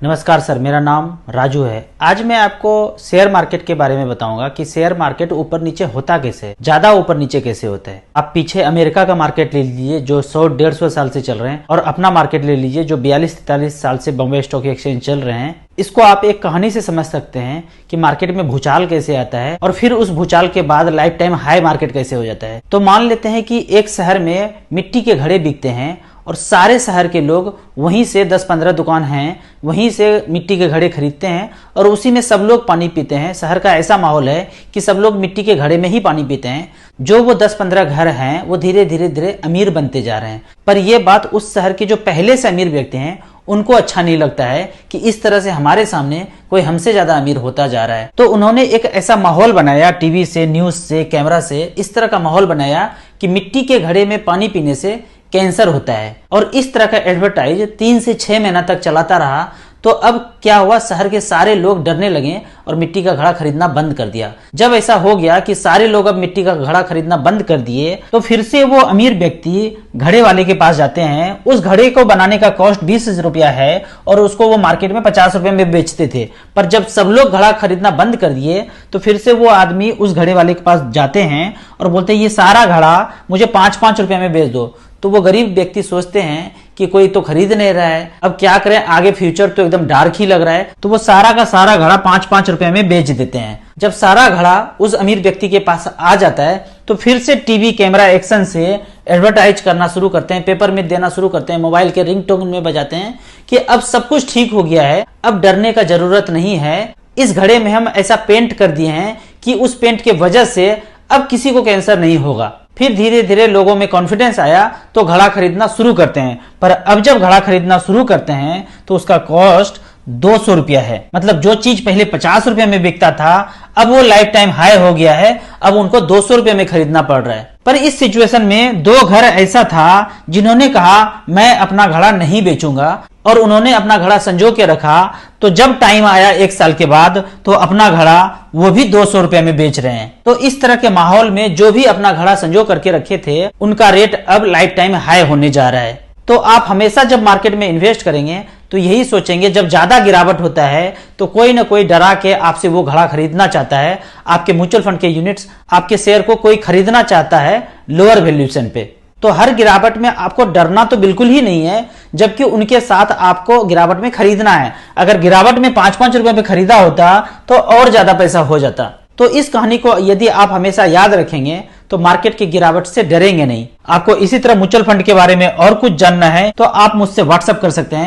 नमस्कार सर, मेरा नाम राजू है। आज मैं आपको शेयर मार्केट के बारे में बताऊंगा कि शेयर मार्केट ऊपर नीचे होता कैसे, ज्यादा ऊपर नीचे कैसे होता है। आप पीछे अमेरिका का मार्केट ले लीजिए जो 100-150 साल से चल रहे हैं, और अपना मार्केट ले लीजिए जो 42-43 साल से बॉम्बे स्टॉक एक्सचेंज चल रहे हैं। इसको आप एक कहानी से समझ सकते हैं कि मार्केट में भूचाल कैसे आता है और फिर उस भूचाल के बाद लाइफ टाइम हाई मार्केट कैसे हो जाता है। तो मान लेते हैं कि एक शहर में मिट्टी के घड़े बिकते हैं और सारे शहर के लोग वहीं से 10-15 दुकान हैं, वहीं से मिट्टी के घड़े खरीदते हैं और उसी में सब लोग पानी पीते हैं। शहर का ऐसा माहौल है कि सब लोग मिट्टी के घड़े में ही पानी पीते हैं। जो वो 10-15 घर हैं वो धीरे धीरे अमीर बनते जा रहे हैं। पर ये बात उस शहर के जो पहले से अमीर व्यक्ति हैं उनको अच्छा नहीं लगता है कि इस तरह से हमारे सामने कोई हमसे ज्यादा अमीर होता जा रहा है। तो उन्होंने एक ऐसा माहौल बनाया, टीवी से, न्यूज से, कैमरा से, इस तरह का माहौल बनाया कि मिट्टी के घड़े में पानी पीने से कैंसर होता है। और इस तरह का एडवर्टाइज 3 से 6 महीना तक चलाता रहा। तो अब क्या हुआ, शहर के सारे लोग डरने लगे और मिट्टी का घड़ा खरीदना बंद कर दिया। जब ऐसा हो गया कि सारे लोग अब मिट्टी का घड़ा खरीदना बंद कर दिए, तो फिर से वो अमीर व्यक्ति घड़े वाले के पास जाते हैं। उस घड़े को बनाने का कॉस्ट 20 रुपया है और उसको वो मार्केट में 50 रुपए में बेचते थे। पर जब सब लोग घड़ा खरीदना बंद कर दिए तो फिर से वो आदमी उस घड़े वाले के पास जाते हैं और बोलते हैं ये सारा घड़ा मुझे 5-5 रुपए में बेच दो। तो वो गरीब व्यक्ति सोचते हैं कि कोई तो खरीद नहीं रहा है, अब क्या करें, आगे फ्यूचर तो एकदम डार्क ही लग रहा है। तो वो सारा का सारा घड़ा 5-5 रुपए में बेच देते हैं। जब सारा घड़ा उस अमीर व्यक्ति के पास आ जाता है तो फिर से टीवी कैमरा एक्शन से एडवर्टाइज करना शुरू करते हैं, पेपर में देना शुरू करते हैं, मोबाइल के रिंगटोन में बजाते हैं कि अब सब कुछ ठीक हो गया है, अब डरने का जरूरत नहीं है। इस घड़े में हम ऐसा पेंट कर दिए हैं कि उस पेंट के वजह से अब किसी को कैंसर नहीं होगा। फिर धीरे धीरे लोगों में कॉन्फिडेंस आया तो घड़ा खरीदना शुरू करते हैं। पर अब जब घड़ा खरीदना शुरू करते हैं तो उसका कॉस्ट 200 रुपया है। मतलब जो चीज पहले 50 रुपए में बिकता था अब वो लाइफ टाइम हाई हो गया है, अब उनको 200 रुपए में खरीदना पड़ रहा है। पर इस सिचुएशन में 2 घर ऐसा था जिन्होंने कहा मैं अपना घड़ा नहीं बेचूंगा और उन्होंने अपना घड़ा संजो के रखा। तो जब टाइम आया 1 साल के बाद तो अपना घड़ा वो भी 200 रुपए में बेच रहे हैं। तो इस तरह के माहौल में जो भी अपना घड़ा संजो करके रखे थे उनका रेट अब लाइफ टाइम हाई होने जा रहा है। तो आप हमेशा जब मार्केट में इन्वेस्ट करेंगे तो यही सोचेंगे, जब ज्यादा गिरावट होता है तो कोई ना कोई डरा के आपसे वो घड़ा खरीदना चाहता है। आपके म्यूचुअल फंड के यूनिट्स, आपके शेयर को कोई खरीदना चाहता है लोअर वैल्यूएशन पे। तो हर गिरावट में आपको डरना तो बिल्कुल ही नहीं है, जबकि उनके साथ आपको गिरावट में खरीदना है। अगर गिरावट में 5-5 रुपए में खरीदा होता तो और ज्यादा पैसा हो जाता। तो इस कहानी को यदि आप हमेशा याद रखेंगे तो मार्केट की गिरावट से डरेंगे नहीं। आपको इसी तरह म्यूचुअल फंड के बारे में और कुछ जानना है तो आप मुझसे व्हाट्सएप कर सकते हैं।